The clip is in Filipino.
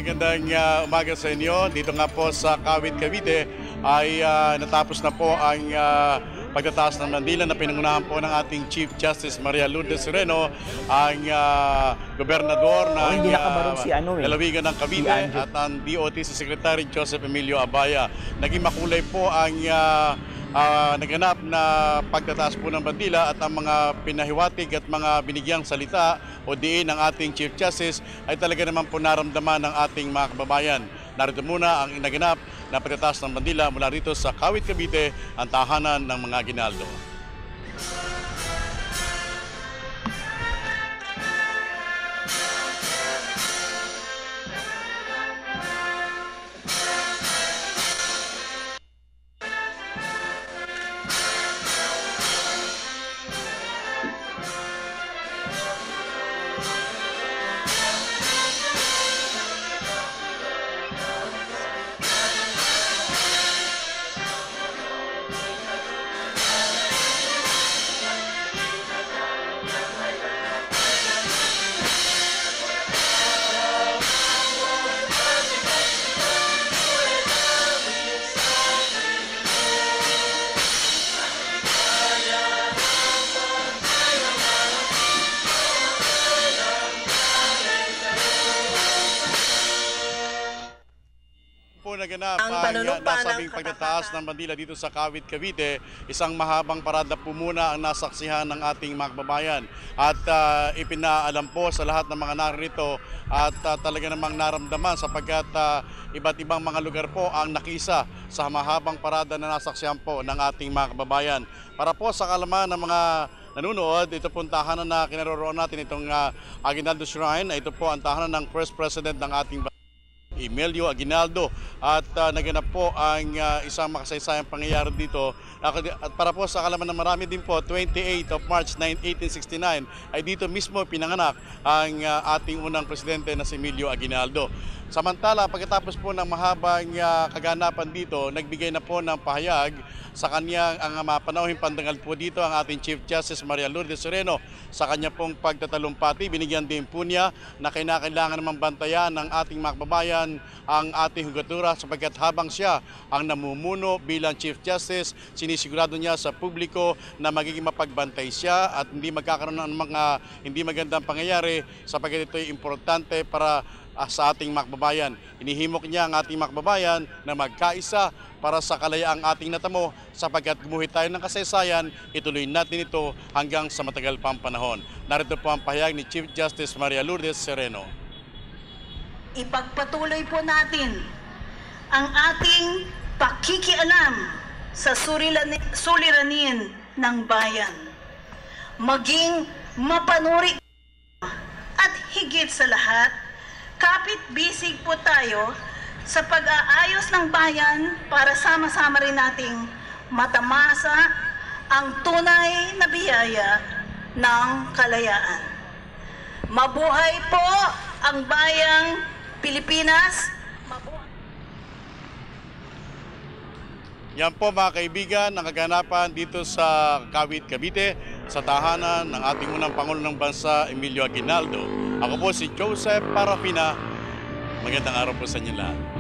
magandang umaga sa inyo. Dito nga po sa Kawit, Cavite ay natapos na po ang pagtataas ng bandila na pinangunahan po ng ating Chief Justice Maria Lourdes Sereno, ang gobernador ng lalawigan ng Cavite at ang DOT si Secretary Joseph Emilio Abaya. Naging makulay po ang naganap na pagtataas po ng bandila at ang mga pinahiwatig at mga binigyang salita o diin ng ating Chief Justice ay talaga naman po naramdaman ng ating mga kababayan. Narito muna ang naganap na pagtataas ng bandila mula rito sa Kawit, Cavite, ang tahanan ng mga Aguinaldo. Naganap ang nasabing pagtataas ng bandila dito sa Kawit, Cavite. Isang mahabang parada po muna ang nasaksihan ng ating mga kababayan at ipinaalam po sa lahat ng mga narito at talaga namang naramdaman sapagkat iba't ibang mga lugar po ang nakisa sa mahabang parada na nasaksihan po ng ating mga kababayan. Para po sa kalaman ng mga nanonood, ito po ang tahanan na kinaroroon natin itong Aguinaldo Shrine. Ito po ang tahanan ng First President ng ating Emilio Aguinaldo at naganap po ang isang makasaysayang pangyayari dito. At para po sa kalaman ng marami din po, 28 of March 1869 ay dito mismo pinanganak ang ating unang presidente na si Emilio Aguinaldo. Samantala, pagkatapos po ng mahabang kaganapan dito, nagbigay na po ng pahayag sa kanyang ang mapanauhing pandangal po dito ang ating Chief Justice Maria Lourdes Sereno sa kanya pong pagtatalumpati. Binigyan din po niya na kailangan naman bantayan ng ating mga kababayan ang ating hugatura sapagkat habang siya ang namumuno bilang Chief Justice, sinisigurado niya sa publiko na magiging mapagbantay siya at hindi magkakaroon ng mga hindi magandang pangyayari sapagkat ito ay importante para sa ating mga kababayan. Inihimok niya ang ating mga kababayan na magkaisa para sa kalayaang ating natamo sapagkat gumuhit tayo ng kasaysayan, ituloy natin ito hanggang sa matagal pang panahon. Narito po ang pahayag ni Chief Justice Maria Lourdes Sereno. Ipagpatuloy po natin ang ating pakikialam sa suliranin ng bayan. Maging mapanuri at higit sa lahat, kapit-bisig po tayo sa pag-aayos ng bayan para sama-sama rin nating matamasa ang tunay na biyaya ng kalayaan. Mabuhay po ang bayang Pilipinas. Yan po mga kaibigan, ang kaganapan dito sa Kawit, Cavite, sa tahanan ng ating unang Pangulo ng Bansa, Emilio Aguinaldo. Ako po si Joseph Parafina. Magandang araw po sa inyo lahat.